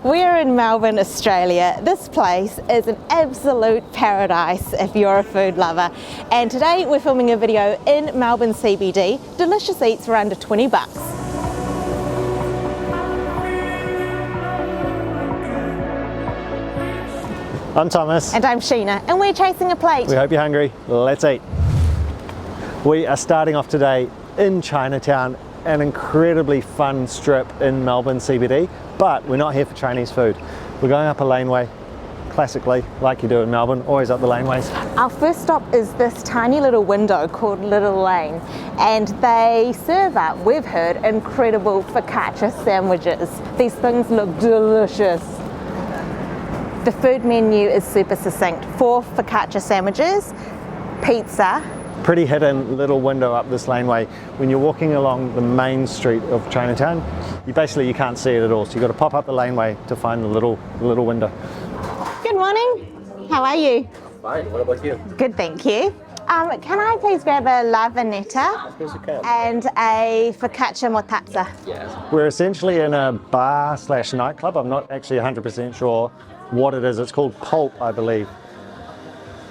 We're in Melbourne, Australia. This place is an absolute paradise if you're a food lover. And today we're filming a video in Melbourne CBD. Delicious eats for under 20 bucks. I'm Thomas. And I'm Sheena, and we're chasing a plate. We hope you're hungry. Let's eat. We are starting off today in Chinatown, an incredibly fun strip in Melbourne CBD, but we're not here for Chinese food. We're going up a laneway, classically, like you do in Melbourne, always up the laneways. Our first stop is this tiny little window called Little Lane, and they serve up, we've heard, incredible focaccia sandwiches. These things look delicious. The food menu is super succinct. 4 focaccia sandwiches, pizza. Pretty hidden little window up this laneway. When you're walking along the main street of Chinatown, you can't see it at all. So you've got to pop up the laneway to find the little window. Good morning. How are you? Fine. What about you? Good, thank you. Can I please grab a La Veneta and a Focaccia Mortazza? Yes. We're essentially in a bar / nightclub. I'm not actually 100% sure what it is. It's called Pulp, I believe.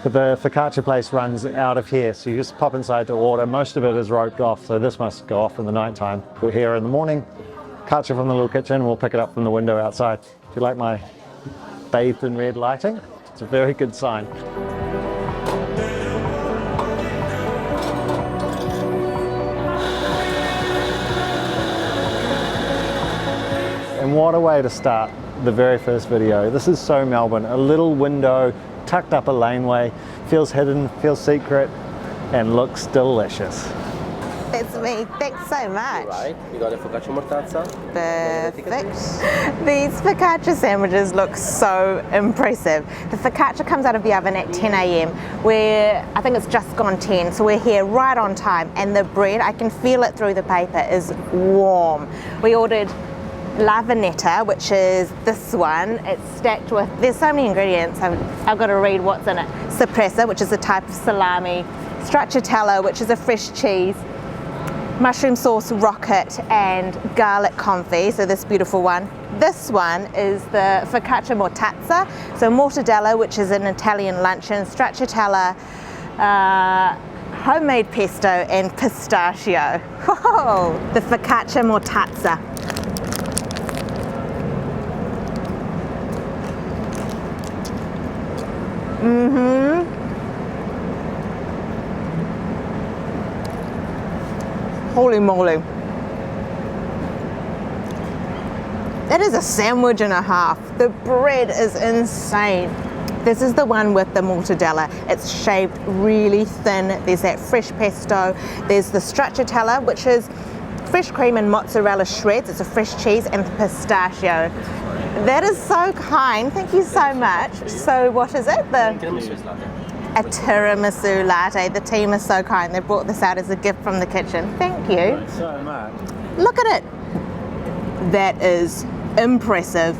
But the focaccia place runs out of here, so you just pop inside to order. Most of it is roped off, so this must go off in the night time. We're here in the morning, catch it from the little kitchen, and we'll pick it up from the window outside. If you like my bathed in red lighting, it's a very good sign. And what a way to start the very first video. This is so Melbourne, a little window tucked up a laneway, feels hidden, feels secret, and looks delicious. It's me, thanks so much. Right, you got a focaccia mortazza. Perfect. These focaccia sandwiches look so impressive. The focaccia comes out of the oven at 10 a.m. I think it's just gone 10, so we're here right on time, and the bread, I can feel it through the paper, is warm. We ordered La Veneta, which is this one. It's stacked with, there's so many ingredients, I've got to read what's in it. Suppressor, which is a type of salami, stracciatella, which is a fresh cheese, mushroom sauce rocket, and garlic confit, so this beautiful one. This one is the focaccia mortazza, so mortadella, which is an Italian luncheon, stracciatella, homemade pesto, and pistachio. Whoa, the focaccia mortazza. Holy moly. That is a sandwich and a half. The bread is insane. This is the one with the mortadella. It's shaved really thin. There's that fresh pesto. There's the stracciatella, which is fresh cream and mozzarella shreds. It's a fresh cheese, and pistachio. That is so kind. Thank you so much. So what is it? A tiramisu latte. The team is so kind. They brought this out as a gift from the kitchen. Thank you. Thanks so much. Look at it. That is impressive.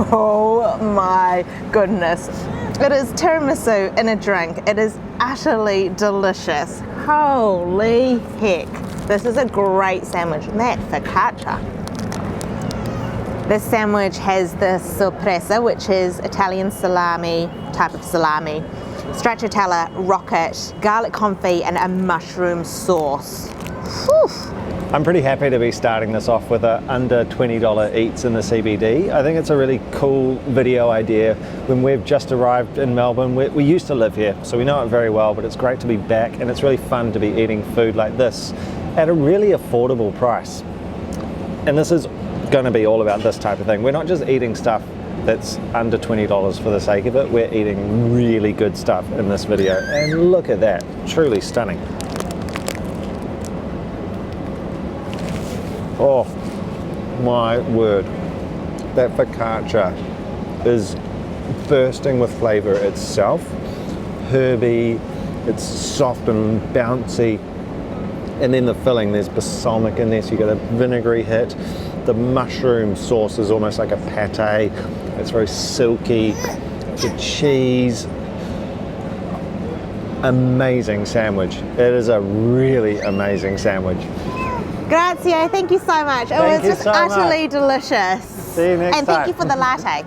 Oh my goodness. It is tiramisu in a drink. It is utterly delicious. Holy heck. This is a great sandwich. That focaccia. This sandwich has the suppressor, which is Italian salami, type of salami, stracciatella, rocket, garlic confit, and a mushroom sauce. Whew. I'm pretty happy to be starting this off with a under $20 eats in the CBD. I think it's a really cool video idea when we've just arrived in Melbourne. We used to live here, so we know it very well, but it's great to be back, and it's really fun to be eating food like this at a really affordable price. And this is going to be all about this type of thing. We're not just eating stuff that's under $20 for the sake of it. We're eating really good stuff in this video, and look at that, truly stunning. Oh my word, that focaccia is bursting with flavor itself. Herby, it's soft and bouncy, and then the filling, there's balsamic in there, so you get a vinegary hit. The mushroom sauce is almost like a pate. It's very silky. The cheese, amazing sandwich. It is a really amazing sandwich. Grazie, thank you so much. It was just utterly delicious. See you next time. And thank you for the latte.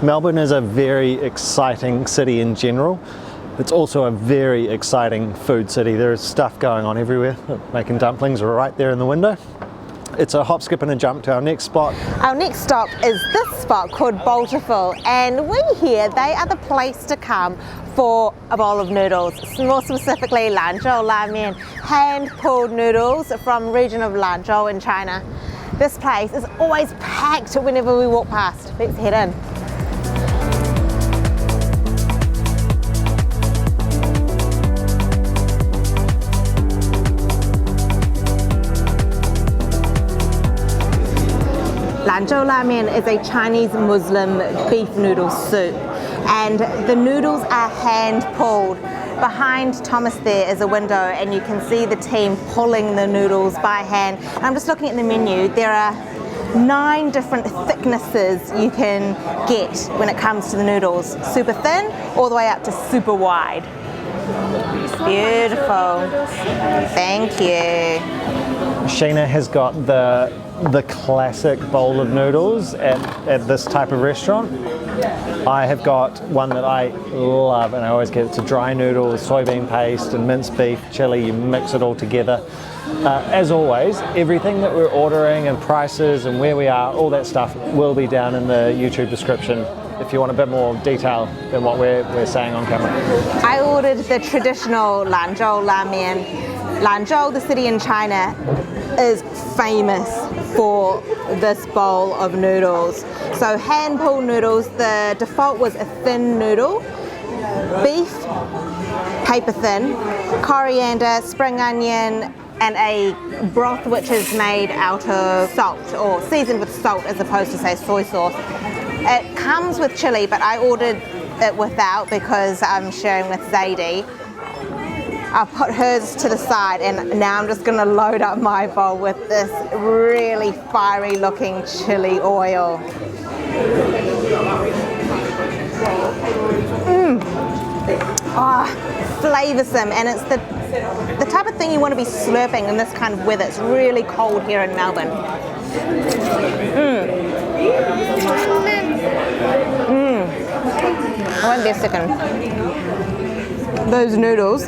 Melbourne is a very exciting city in general. It's also a very exciting food city. There is stuff going on everywhere. Making dumplings right there in the window. It's a hop, skip and a jump to our next spot. Our next stop is this spot called Bowltiful, and we hear they are the place to come for a bowl of noodles, more specifically Lanzhou ramen, hand-pulled noodles from region of Lanzhou in China. This place is always packed whenever we walk past. Let's head in. Lanzhou ramen is a Chinese Muslim beef noodle soup, and the noodles are hand pulled. Behind Thomas there is a window and you can see the team pulling the noodles by hand. And I'm just looking at the menu. There are 9 different thicknesses you can get when it comes to the noodles. Super thin all the way up to super wide. Beautiful. Thank you. Sheena has got the classic bowl of noodles at this type of restaurant. I have got one that I love and I always get. It's a dry noodle with soybean paste and minced beef, chili, you mix it all together. As always, everything that we're ordering and prices and where we are, all that stuff will be down in the YouTube description if you want a bit more detail than what we're saying on camera. I ordered the traditional Lanzhou ramen. Lanzhou, the city in China, is famous for this bowl of noodles. So hand-pulled noodles, the default was a thin noodle, beef, paper thin, coriander, spring onion, and a broth which is made out of salt or seasoned with salt as opposed to say soy sauce. It comes with chili, but I ordered it without because I'm sharing with Zadie. I'll put hers to the side and now I'm just going to load up my bowl with this really fiery looking chili oil. Flavoursome, and it's the type of thing you want to be slurping in this kind of weather. It's really cold here in Melbourne. I won't be a second. Those noodles,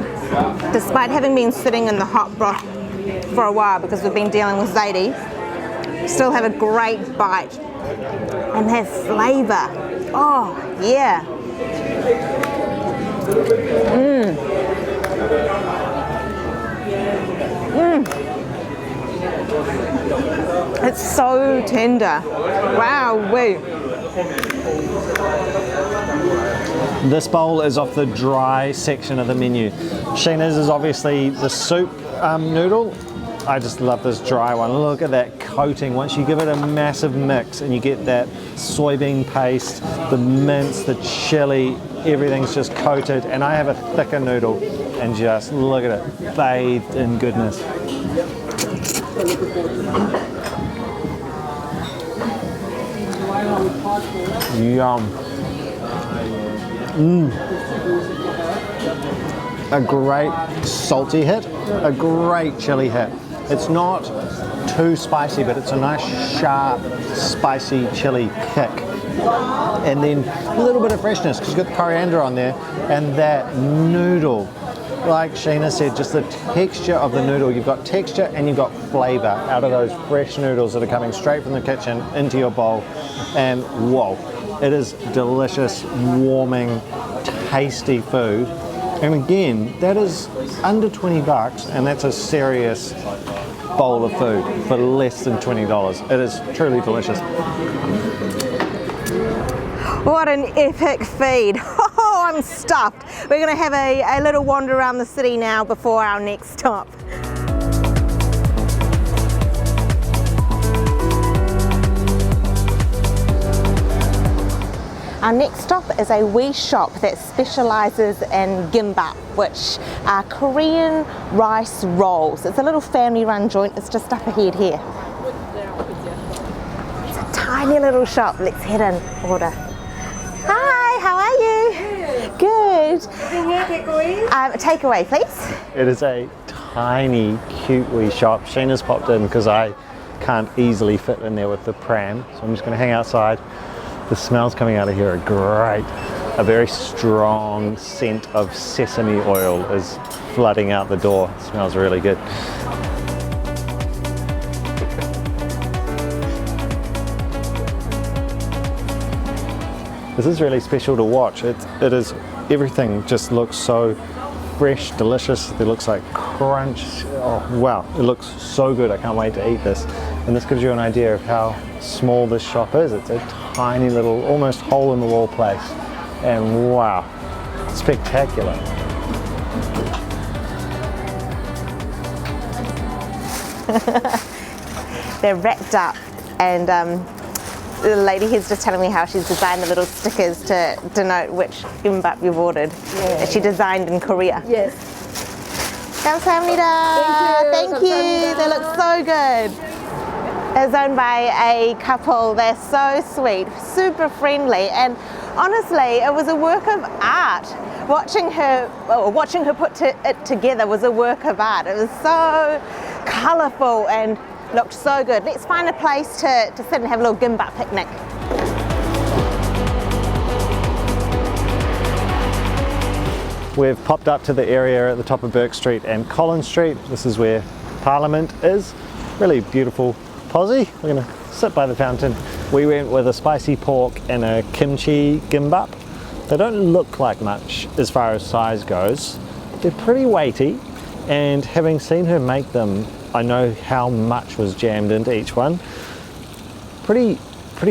despite having been sitting in the hot broth for a while because we've been dealing with Zadie, still have a great bite and have flavour. Oh yeah. It's so tender. Wow, wait. This bowl is off the dry section of the menu. Sheena's is obviously the soup noodle. I just love this dry one. Look at that coating. Once you give it a massive mix and you get that soybean paste, the mince, the chili, everything's just coated. And I have a thicker noodle and just look at it, bathed in goodness. Yum. A great salty hit, a great chili hit. It's not too spicy, but it's a nice sharp, spicy chili kick. And then a little bit of freshness because you've got the coriander on there, and that noodle. Like Sheena said, just the texture of the noodle. You've got texture and you've got flavour out of those fresh noodles that are coming straight from the kitchen into your bowl. And whoa, it is delicious, warming, tasty food. And again, that is under 20 bucks, and that's a serious bowl of food for less than $20. It is truly delicious. What an epic feed. Oh, I'm stuffed. We're going to have a little wander around the city now before our next stop. Our next stop is a wee shop that specialises in Gimbop, which are Korean rice rolls. It's a little family-run joint. It's just up ahead here. It's a tiny little shop. Let's head in, order. Hi, how are you? Good. Takeaway, please. It is a tiny, cute wee shop. Sheena's popped in because I can't easily fit in there with the pram, so I'm just going to hang outside. The smells coming out of here are great. A very strong scent of sesame oil is flooding out the door. It smells really good. This is really special to watch. It is, everything just looks so fresh, delicious. It looks like crunch. Oh wow, it looks so good. I can't wait to eat this. And this gives you an idea of how small this shop is. It's a tiny little, almost hole in the wall place. And wow, spectacular. They're wrapped up, and the lady here's just telling me how she's designed the little stickers to denote which gimbap you've ordered. Yeah. She designed in Korea. Yes. 감사합니다. Thank you. They look so good. It's owned by a couple. They're so sweet, super friendly, and honestly, it was a work of art. Watching her put it together was a work of art. It was so colourful and looked so good. Let's find a place to sit and have a little gimbap picnic. We've popped up to the area at the top of Burke Street and Collins Street. This is where Parliament is. Really beautiful posse. We're going to sit by the fountain. We went with a spicy pork and a kimchi gimbap. They don't look like much as far as size goes. They're pretty weighty, and having seen her make them, I know how much was jammed into each one. Pretty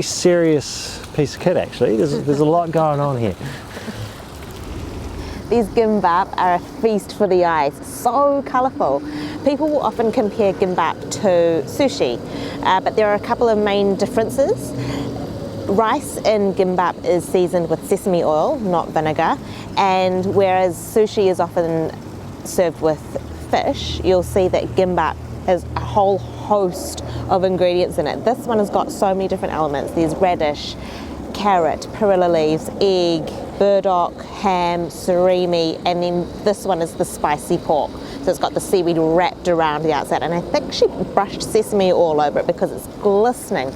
serious piece of kit actually. There's a lot going on here. These gimbap are a feast for the eyes, so colourful. People will often compare gimbap to sushi, but there are a couple of main differences. Rice in gimbap is seasoned with sesame oil, not vinegar, and whereas sushi is often served with fish, you'll see that gimbap has a whole host of ingredients in it. This one has got so many different elements. There's radish, carrot, perilla leaves, egg, burdock, ham, surimi, and then this one is the spicy pork. So it's got the seaweed wrapped around the outside, and I think she brushed sesame all over it because it's glistening.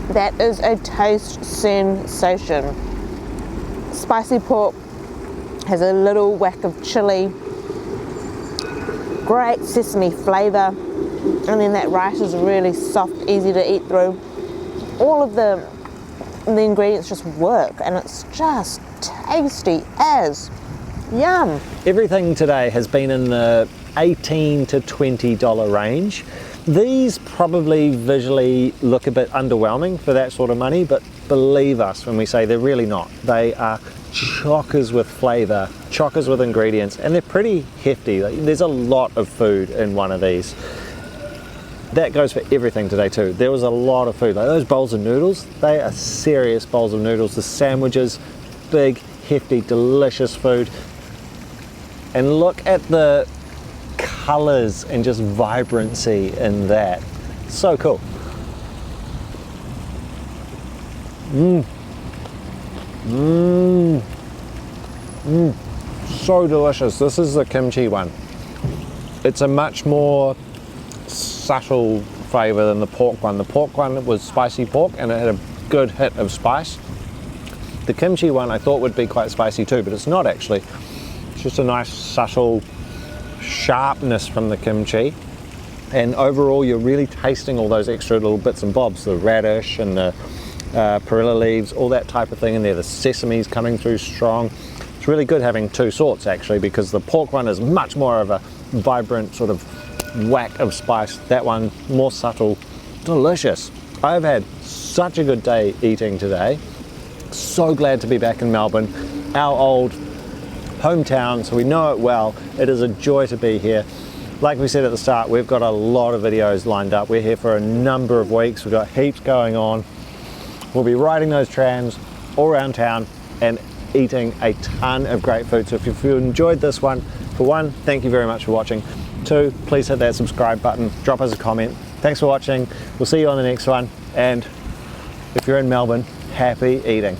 That is a taste sensation. Spicy pork has a little whack of chili, great sesame flavour, and then that rice is really soft, easy to eat through. All of the ingredients just work, and it's just tasty as yum. Everything today has been in the $18 to $20 range. These probably visually look a bit underwhelming for that sort of money, but believe us when we say they're really not. They are chockers with flavour, chockers with ingredients, and they're pretty hefty. There's a lot of food in one of these. That goes for everything today too. There was a lot of food. Like those bowls of noodles, they are serious bowls of noodles. The sandwiches, big, hefty, delicious food. And look at the colours and just vibrancy in that. So cool. So delicious. This is the kimchi one. It's a much more subtle flavour than the pork one. The pork one was spicy pork and it had a good hit of spice. The kimchi one I thought would be quite spicy too, but it's not actually. It's just a nice subtle sharpness from the kimchi, and overall you're really tasting all those extra little bits and bobs, the radish and the perilla leaves, all that type of thing in there. The sesame's coming through strong. It's really good having two sorts actually, because the pork one is much more of a vibrant sort of whack of spice. That one more subtle, delicious. I've had such a good day eating today. So glad to be back in Melbourne, our old hometown, so we know it well. It is a joy to be here. Like we said at the start, we've got a lot of videos lined up. We're here for a number of weeks. We've got heaps going on. We'll be riding those trams all around town and eating a ton of great food. So if you enjoyed this one, For one, thank you very much for watching. Two, please hit that subscribe button, drop us a comment. Thanks for watching. We'll see you on the next one. And if you're in Melbourne, happy eating.